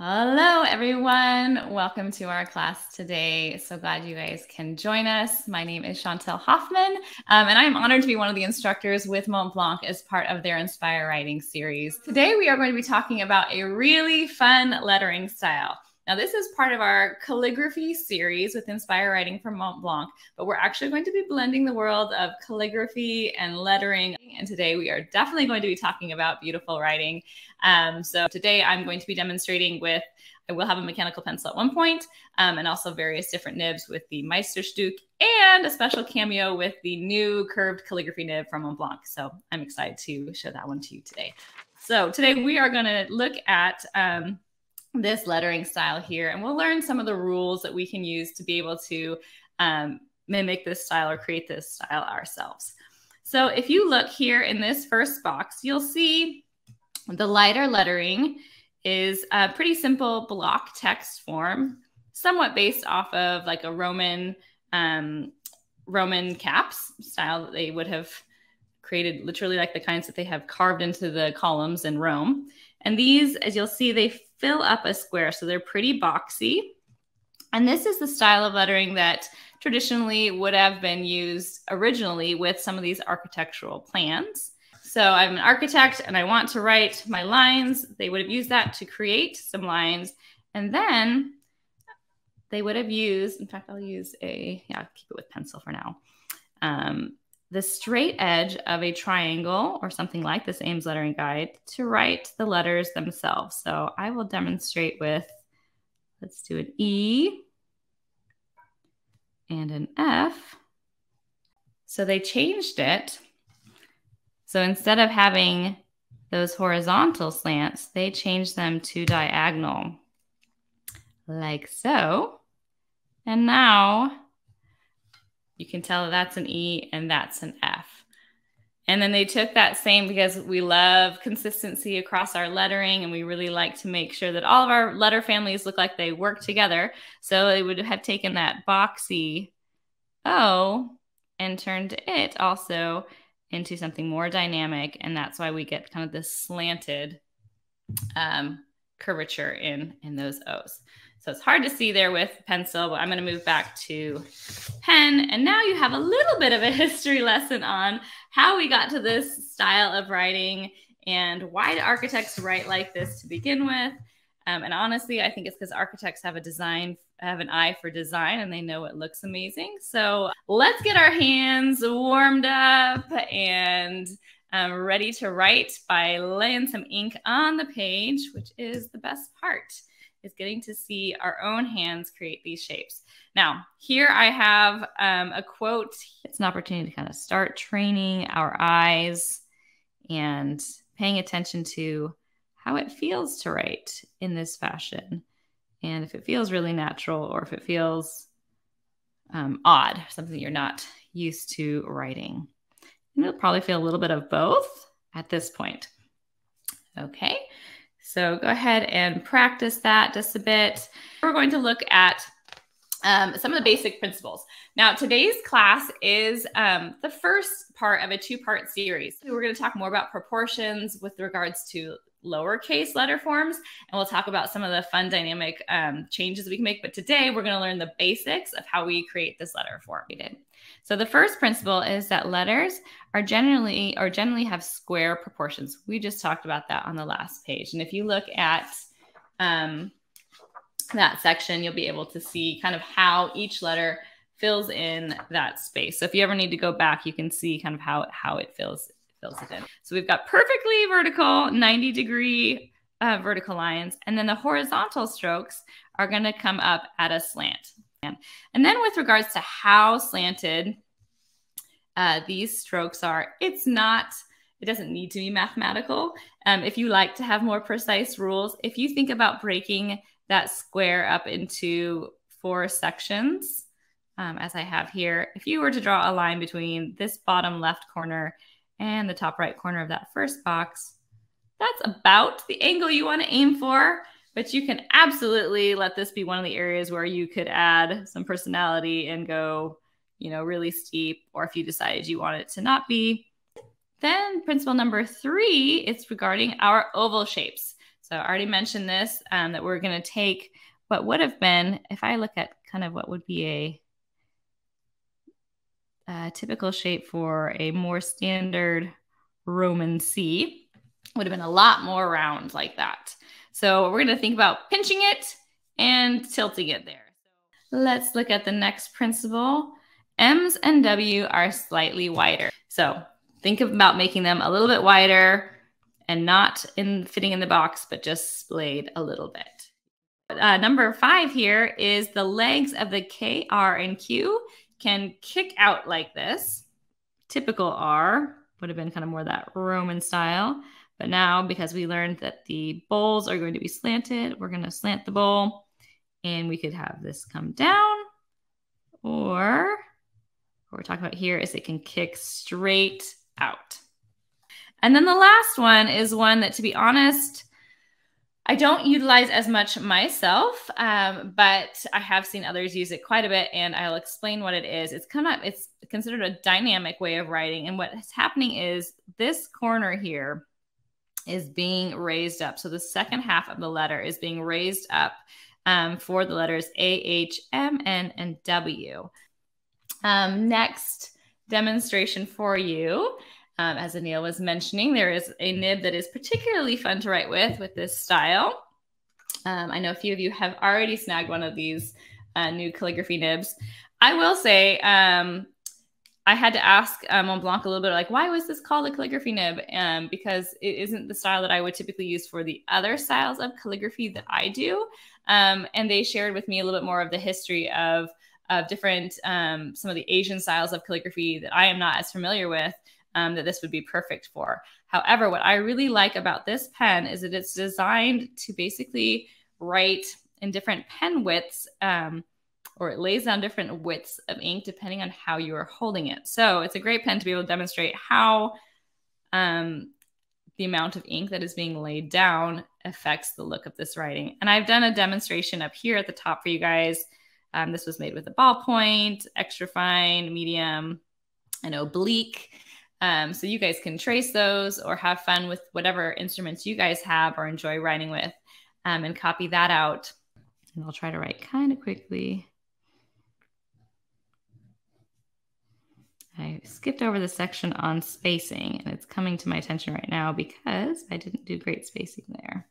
Hello, everyone. Welcome to our class today. So glad you guys can join us. My name is Chantelle Hoffmann, and I'm honored to be one of the instructors with Montblanc as part of their Inspire Writing series. Today, we are going to be talking about a really fun lettering style. Now, this is part of our calligraphy series with Inspire Writing from Montblanc, but we're actually going to be blending the world of calligraphy and lettering. And today we are definitely going to be talking about beautiful writing. So today I'm going to be demonstrating with, I will have a mechanical pencil at one point, and also various different nibs with the Meisterstück and a special cameo with the new curved calligraphy nib from Montblanc. So I'm excited to show that one to you today. So today we are going to look at this lettering style here, and we'll learn some of the rules that we can use to be able to mimic this style or create this style ourselves. So if you look here in this first box, you'll see the lighter lettering is a pretty simple block text form, somewhat based off of like a Roman caps style that they would have created, literally like the kinds that they have carved into the columns in Rome. And these, as you'll see, they fill up a square, so they're pretty boxy. And this is the style of lettering that traditionally would have been used originally with some of these architectural plans. So I'm an architect and I want to write my lines. They would have used that to create some lines. And then they would have used, in fact, I'll use I'll keep it with pencil for now. The straight edge of a triangle or something like this Ames lettering guide to write the letters themselves. So I will demonstrate with, let's do an E and an F. So they changed it. So instead of having those horizontal slants, they changed them to diagonal, like so. And now you can tell that's an E and that's an F. And then they took that same, because we love consistency across our lettering and we really like to make sure that all of our letter families look like they work together. So they would have taken that boxy O and turned it also into something more dynamic. And that's why we get kind of this slanted curvature in those O's. So it's hard to see there with pencil, but I'm going to move back to pen. And now you have a little bit of a history lesson on how we got to this style of writing and why do architects write like this to begin with. And honestly, I think it's because architects have an eye for design and they know it looks amazing. So let's get our hands warmed up and ready to write by laying some ink on the page, which is the best part, is getting to see our own hands create these shapes. Now, here I have a quote. It's an opportunity to kind of start training our eyes and paying attention to how it feels to write in this fashion. And if it feels really natural or if it feels odd, something you're not used to writing. And you'll probably feel a little bit of both at this point. Okay. So go ahead and practice that just a bit. We're going to look at some of the basic principles. Now, today's class is the first part of a two-part series. We're going to talk more about proportions with regards to lowercase letter forms, and we'll talk about some of the fun dynamic changes we can make. But today, we're going to learn the basics of how we create this letter form. So the first principle is that letters are generally have square proportions. We just talked about that on the last page. And if you look at that section, you'll be able to see kind of how each letter fills in that space. So if you ever need to go back, you can see kind of how it fills it in. So we've got perfectly vertical 90-degree vertical lines. And then the horizontal strokes are going to come up at a slant. And then with regards to how slanted these strokes are, it doesn't need to be mathematical. If you like to have more precise rules, if you think about breaking that square up into 4 sections, as I have here, if you were to draw a line between this bottom left corner and the top right corner of that first box, that's about the angle you want to aim for. But you can absolutely let this be one of the areas where you could add some personality and go, really steep, or if you decided you want it to not be. Then principle number 3 is regarding our oval shapes. So I already mentioned this, that we're going to take what would have been, if I look at kind of what would be a typical shape for a more standard Roman C, would have been a lot more round like that. So we're going to think about pinching it and tilting it there. Let's look at the next principle. M's and W are slightly wider. So think about making them a little bit wider and not fitting in the box, but just splayed a little bit. Number 5 here is the legs of the K, R, and Q can kick out like this. Typical R would have been kind of more that Roman style. But now, because we learned that the bowls are going to be slanted, we're going to slant the bowl. And we could have this come down. Or what we're talking about here is it can kick straight out. And then the last one is one that, to be honest, I don't utilize as much myself, but I have seen others use it quite a bit, and I'll explain what it is. It's considered a dynamic way of writing, and what's happening is this corner here is being raised up. So the second half of the letter is being raised up for the letters A, H, M, N, and W. Next demonstration for you. As Anil was mentioning, there is a nib that is particularly fun to write with this style. I know a few of you have already snagged one of these new calligraphy nibs. I will say I had to ask Montblanc a little bit like, why was this called a calligraphy nib? Because it isn't the style that I would typically use for the other styles of calligraphy that I do. And they shared with me a little bit more of the history of different, some of the Asian styles of calligraphy that I am not as familiar with. That this would be perfect for. However, what I really like about this pen is that it's designed to basically write in different pen widths, or it lays down different widths of ink depending on how you are holding it. So it's a great pen to be able to demonstrate how the amount of ink that is being laid down affects the look of this writing. And I've done a demonstration up here at the top for you guys. This was made with a ballpoint, extra fine, medium, and oblique. So you guys can trace those or have fun with whatever instruments you guys have or enjoy writing with, and copy that out. And I'll try to write kind of quickly. I skipped over the section on spacing, and it's coming to my attention right now because I didn't do great spacing there.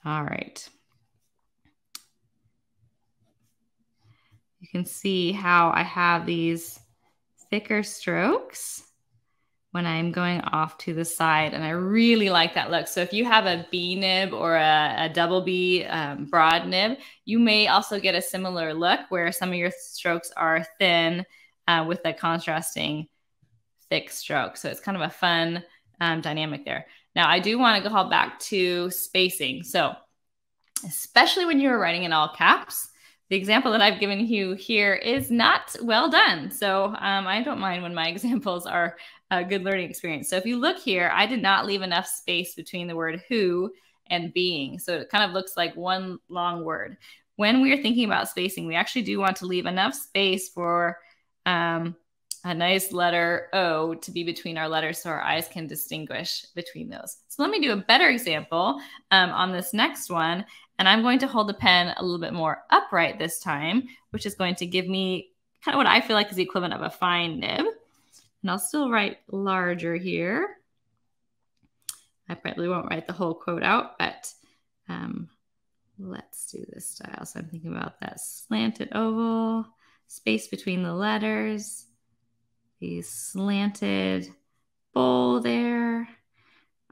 All right. You can see how I have these thicker strokes when I'm going off to the side, and I really like that look. So if you have a B nib or a double B broad nib, you may also get a similar look where some of your strokes are thin with the contrasting thick stroke. So it's kind of a fun dynamic there. Now, I do want to call back to spacing. So especially when you're writing in all caps, the example that I've given you here is not well done. So I don't mind when my examples are a good learning experience. So if you look here, I did not leave enough space between the word who and being. So it kind of looks like one long word. When we're thinking about spacing, we actually do want to leave enough space for a nice letter O to be between our letters so our eyes can distinguish between those. So let me do a better example on this next one. And I'm going to hold the pen a little bit more upright this time, which is going to give me kind of what I feel like is the equivalent of a fine nib. And I'll still write larger here. I probably won't write the whole quote out, but let's do this style. So I'm thinking about that slanted oval, space between the letters, the slanted bowl there.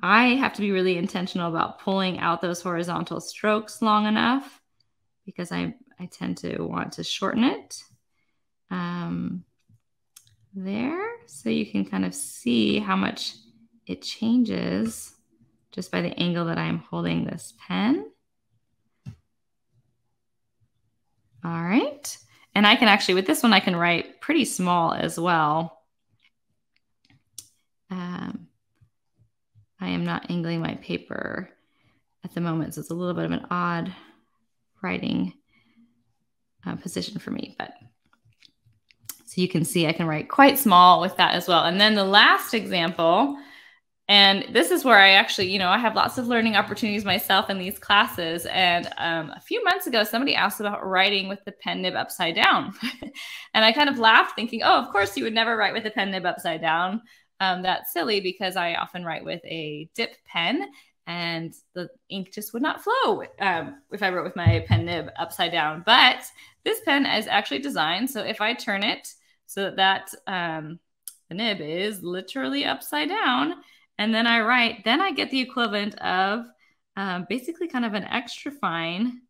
I have to be really intentional about pulling out those horizontal strokes long enough because I tend to want to shorten it there. So you can kind of see how much it changes just by the angle that I'm holding this pen. All right. And I can actually, with this one, I can write pretty small as well. I am not angling my paper at the moment, so it's a little bit of an odd writing position for me. But so you can see I can write quite small with that as well. And then the last example, and this is where I actually, I have lots of learning opportunities myself in these classes. And a few months ago, somebody asked about writing with the pen nib upside down. And I kind of laughed thinking, oh, of course you would never write with the pen nib upside down. That's silly because I often write with a dip pen and the ink just would not flow if I wrote with my pen nib upside down. But this pen is actually designed so if I turn it so that the nib is literally upside down, and then I write, then I get the equivalent of basically kind of an extra fine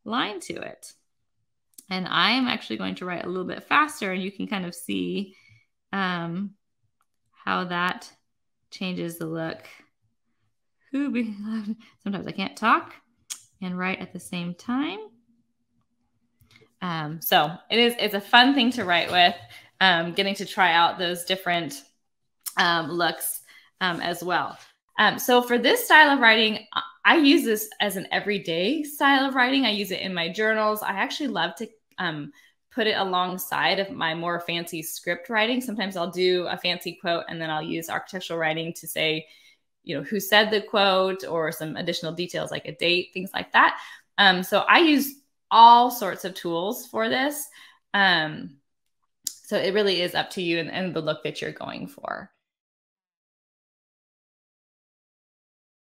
line to it. And I am actually going to write a little bit faster, and you can kind of see how that changes the look. Sometimes I can't talk and write at the same time. So it's a fun thing to write with, getting to try out those different looks as well. So for this style of writing, I use this as an everyday style of writing. I use it in my journals. I actually love to put it alongside of my more fancy script writing. Sometimes I'll do a fancy quote and then I'll use architectural writing to say, who said the quote or some additional details like a date, things like that. So I use all sorts of tools for this. So it really is up to you and the look that you're going for.